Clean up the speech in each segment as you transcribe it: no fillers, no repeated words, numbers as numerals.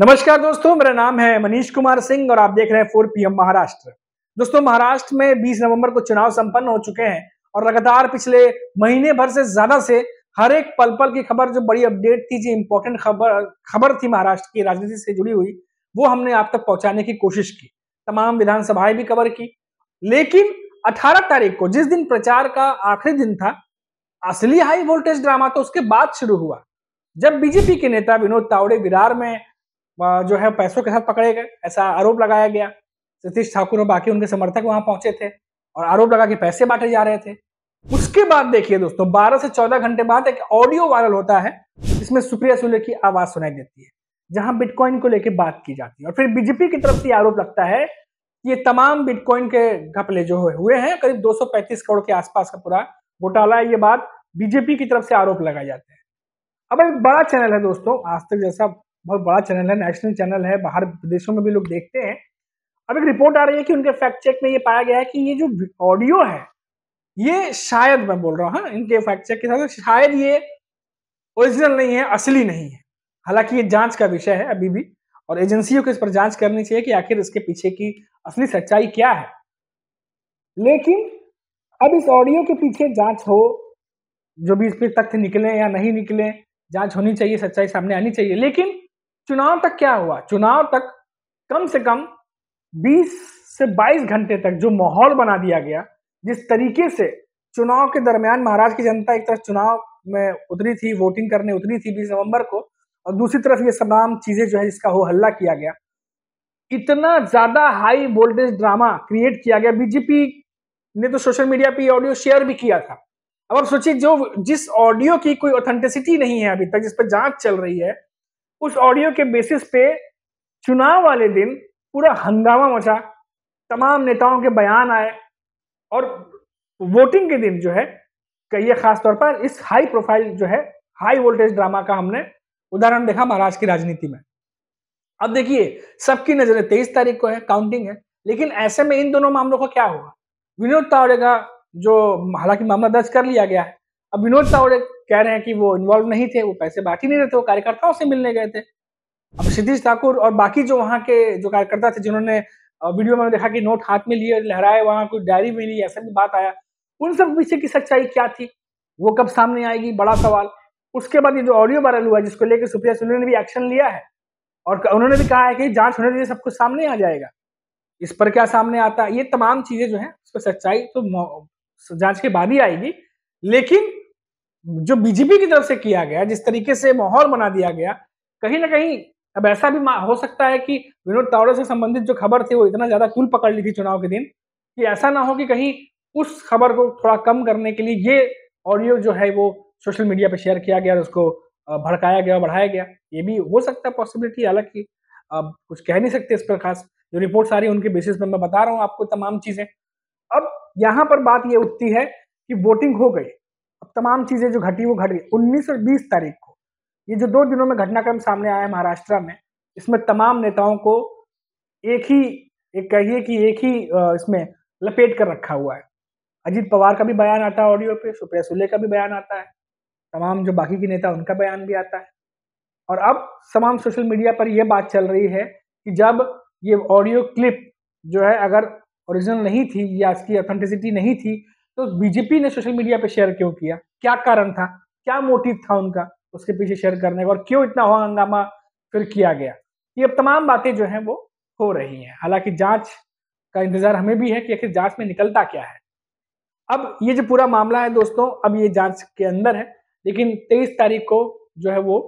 नमस्कार दोस्तों, मेरा नाम है मनीष कुमार सिंह और आप देख रहे हैं 4 PM महाराष्ट्र। दोस्तों, महाराष्ट्र में 20 नवंबर को चुनाव संपन्न हो चुके हैं और लगातार पिछले महीने भर से ज्यादा से हर एक पल पल की खबर, जो बड़ी अपडेट थी, जो इंपॉर्टेंट खबर थी महाराष्ट्र की राजनीति से जुड़ी हुई, वो हमने आप तक पहुंचाने की कोशिश की। तमाम विधानसभाएं भी कवर की, लेकिन 18 तारीख को, जिस दिन प्रचार का आखिरी दिन था, असली हाई वोल्टेज ड्रामा तो उसके बाद शुरू हुआ, जब बीजेपी के नेता विनोद तावड़े विरार में जो है पैसों के साथ पकड़े गए। ऐसा आरोप लगाया गया। सतीश ठाकुर और बाकी उनके समर्थक वहां पहुंचे थे और आरोप लगा कि पैसे बांटे जा रहे थे। उसके बाद देखिए दोस्तों, 12 से 14 घंटे बाद एक ऑडियो वायरल होता है जिसमें सुप्रिया सुले की आवाज सुनाई देती है, जहां बिटकॉइन को लेकर बात की जाती है। और फिर बीजेपी की तरफ से आरोप लगता है कि ये तमाम बिटकॉइन के घपले जो हुए हैं, करीब 235 करोड़ के आसपास का पूरा घोटाला है। ये बात बीजेपी की तरफ से आरोप लगाए जाते हैं। अब एक बड़ा चैनल है दोस्तों, आज तक जैसा बहुत बड़ा चैनल है, नेशनल चैनल है, बाहर विदेशों में भी लोग देखते हैं। अब एक रिपोर्ट आ रही है कि उनके फैक्ट चेक में ये पाया गया है कि ये जो ऑडियो है, ये शायद, मैं बोल रहा हूँ इनके फैक्ट चेक के साथ, शायद ये ओरिजिनल नहीं है, असली नहीं है। हालांकि ये जांच का विषय है अभी भी, और एजेंसियों को इस पर जांच करनी चाहिए कि आखिर इसके पीछे की असली सच्चाई क्या है। लेकिन अब इस ऑडियो के पीछे जांच हो, जो भी इस पे तथ्य निकले या नहीं निकले, जांच होनी चाहिए, सच्चाई सामने आनी चाहिए। लेकिन चुनाव तक क्या हुआ? चुनाव तक कम से कम 20 से 22 घंटे तक जो माहौल बना दिया गया, जिस तरीके से चुनाव के दरमियान महाराष्ट्र की जनता एक तरफ चुनाव में उतरी थी, वोटिंग करने उतरी थी 20 नवंबर को, और दूसरी तरफ ये तमाम चीजें जो है जिसका हो हल्ला किया गया, इतना ज्यादा हाई वोल्टेज ड्रामा क्रिएट किया गया। बीजेपी ने तो सोशल मीडिया पे ऑडियो शेयर भी किया था। अब आप सोचिए, जिस ऑडियो की कोई ऑथेंटिसिटी नहीं है अभी तक, जिस पर जांच चल रही है, उस ऑडियो के बेसिस पे चुनाव वाले दिन पूरा हंगामा मचा, तमाम नेताओं के बयान आए, और वोटिंग के दिन जो है, कहिए खास तौर पर इस हाई प्रोफाइल जो है हाई वोल्टेज ड्रामा का हमने उदाहरण देखा महाराष्ट्र की राजनीति में। अब देखिए, सबकी नजरें 23 तारीख को है, काउंटिंग है। लेकिन ऐसे में इन दोनों मामलों का क्या हुआ? विनोद तावड़े का जो, हालांकि मामला दर्ज कर लिया गया है, अब विनोद तावड़े कह रहे हैं कि वो इन्वॉल्व नहीं थे, वो पैसे बांट ही नहीं रहे थे, वो कार्यकर्ताओं से मिलने गए थे। अब सतीश ठाकुर और बाकी जो वहां के जो कार्यकर्ता थे, जिन्होंने वीडियो में देखा कि नोट हाथ में लिए लहराए, वहां कोई डायरी मिली, ऐसा भी बात आया, उन सब पीछे की सच्चाई क्या थी, वो कब सामने आएगी, बड़ा सवाल। उसके बाद ये जो ऑडियो वायरल हुआ, जिसको लेकर सुप्रिया सुले ने भी एक्शन लिया है और उन्होंने भी कहा है कि जांच होने दीजिए, सब कुछ सामने आ जाएगा। इस पर क्या सामने आता है, ये तमाम चीजें जो है, उस पर सच्चाई तो जांच के बाद ही आएगी। लेकिन जो बीजेपी की तरफ से किया गया, जिस तरीके से माहौल बना दिया गया, कहीं ना कहीं अब ऐसा भी हो सकता है कि विनोद तावड़े से संबंधित जो खबर थी, वो इतना ज्यादा तूल पकड़ ली थी चुनाव के दिन, कि ऐसा ना हो कि कहीं उस खबर को थोड़ा कम करने के लिए ये ऑडियो जो है वो सोशल मीडिया पे शेयर किया गया और उसको भड़काया गया, बढ़ाया गया। ये भी हो सकता है पॉसिबिलिटी। हालांकि अब कुछ कह नहीं सकते इस पर, खास जो रिपोर्ट्स आ रही है उनके बेसिस पे मैं बता रहा हूँ आपको तमाम चीजें। अब यहाँ पर बात ये उठती है कि वोटिंग हो गई, अब तमाम चीजें जो घटी वो घट गई। 19 और 20 तारीख को ये जो 2 दिनों में घटनाक्रम सामने आया महाराष्ट्र में, इसमें तमाम नेताओं को एक ही, एक कहिए कि एक ही इसमें लपेट कर रखा हुआ है। अजीत पवार का भी बयान आता है ऑडियो पे, सुप्रिया सुले का भी बयान आता है, तमाम जो बाकी के नेता उनका बयान भी आता है। और अब तमाम सोशल मीडिया पर यह बात चल रही है कि जब ये ऑडियो क्लिप जो है अगर ओरिजिनल नहीं थी या इसकी ऑथेंटिसिटी नहीं थी, तो बीजेपी ने सोशल मीडिया पे शेयर क्यों किया? क्या कारण था, क्या मोटिव था उनका उसके पीछे शेयर करने का, और क्यों इतना हंगामा फिर किया गया? ये अब तमाम बातें जो हैं वो हो रही हैं। हालांकि जांच का इंतजार हमें भी है कि आखिर जांच में निकलता क्या है। अब ये जो पूरा मामला है दोस्तों, अब ये जांच के अंदर है, लेकिन 23 तारीख को जो है वो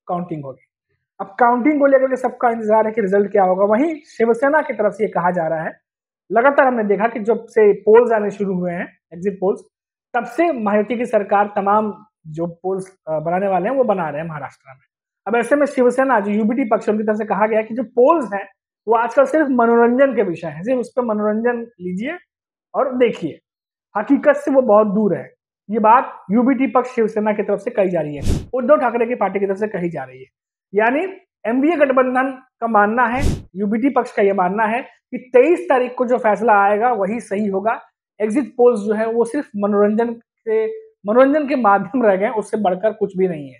काउंटिंग होगी। अब काउंटिंग को लेकर के सबका इंतजार है कि रिजल्ट क्या होगा। वहीं शिवसेना की तरफ से ये कहा जा रहा है, लगातार हमने देखा कि जब से पोल्स आने शुरू हुए हैं, एग्जिट पोल्स, तब से महायुति की सरकार तमाम जो पोल्स बनाने वाले हैं वो बना रहे हैं महाराष्ट्र में। अब ऐसे में शिवसेना जो यूबीटी पक्ष, उनकी तरफ से कहा गया कि जो पोल्स हैं वो आजकल सिर्फ मनोरंजन के विषय है, सिर्फ उस पर मनोरंजन लीजिए और देखिए, हकीकत से वो बहुत दूर है। ये बात यूबीटी पक्ष शिवसेना की तरफ से कही जा रही है, उद्धव ठाकरे की पार्टी की तरफ से कही जा रही है। यानी एनडीए गठबंधन का मानना है, यूबीटी पक्ष का यह मानना है कि 23 तारीख को जो फैसला आएगा वही सही होगा। एग्जिट पोल्स जो है वो सिर्फ मनोरंजन के माध्यम रह गए, उससे बढ़कर कुछ भी नहीं है।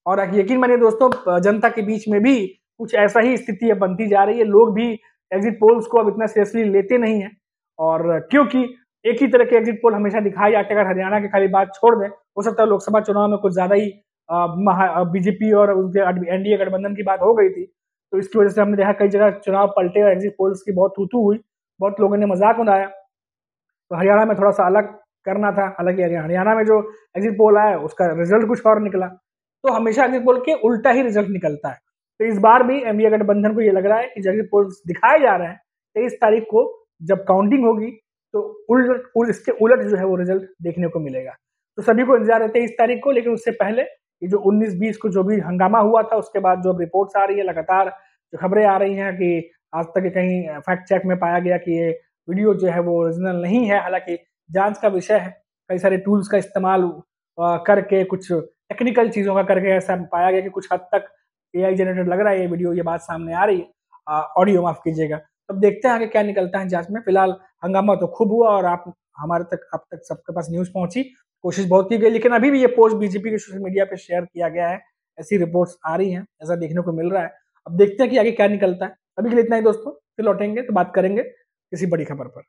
और यकीन मानिए दोस्तों, जनता के बीच में भी कुछ ऐसा ही स्थिति अब बनती जा रही है। लोग भी एग्जिट पोल्स को अब इतना सीरियसली लेते नहीं है, और क्योंकि एक ही तरह के एग्जिट पोल हमेशा दिखाए जाते हैं। अगर हरियाणा की खाली बात छोड़ दें, हो सकता है लोकसभा चुनाव में कुछ ज्यादा ही बीजेपी और उनके एनडीए गठबंधन की बात हो गई थी, तो इसकी वजह से हमने देखा कई जगह चुनाव पलटे और एग्जिट पोल्स की बहुत तू हुई, बहुत लोगों ने मजाक उड़ाया। तो हरियाणा में थोड़ा सा अलग करना था। हालांकि हरियाणा में जो एग्जिट पोल आया उसका रिजल्ट कुछ और निकला। तो हमेशा एग्जिट पोल के उल्टा ही रिजल्ट निकलता है। तो इस बार भी एनडीए गठबंधन को ये लग रहा है कि एग्जिट पोल्स दिखाए जा रहे हैं, 23 तारीख को जब काउंटिंग होगी तो इसके उलट जो है वो रिजल्ट देखने को मिलेगा। तो सभी को इंतजार है 23 तारीख को। लेकिन उससे पहले ये जो 19-20 को जो भी हंगामा हुआ था, उसके बाद जो रिपोर्ट्स आ रही है, लगातार जो खबरें आ रही हैं कि आज तक कहीं फैक्ट चेक में पाया गया कि ये वीडियो जो है वो ओरिजिनल नहीं है। हालांकि जांच का विषय है, कई सारे टूल्स का इस्तेमाल करके, कुछ टेक्निकल चीजों का करके ऐसा पाया गया कि कुछ हद तक एआई जनरेटेड लग रहा है ये वीडियो, ये बात सामने आ रही है। ऑडियो माफ कीजिएगा। अब देखते हैं आगे क्या निकलता है जांच में। फिलहाल हंगामा तो खूब हुआ और आप अब तक सबके पास न्यूज पहुंची, कोशिश बहुत की गई, लेकिन अभी भी ये पोस्ट बीजेपी के सोशल मीडिया पे शेयर किया गया है, ऐसी रिपोर्ट्स आ रही हैं, ऐसा देखने को मिल रहा है। अब देखते हैं कि आगे क्या निकलता है। अभी के लिए इतना ही दोस्तों, फिर लौटेंगे तो बात करेंगे किसी बड़ी खबर पर।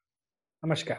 नमस्कार।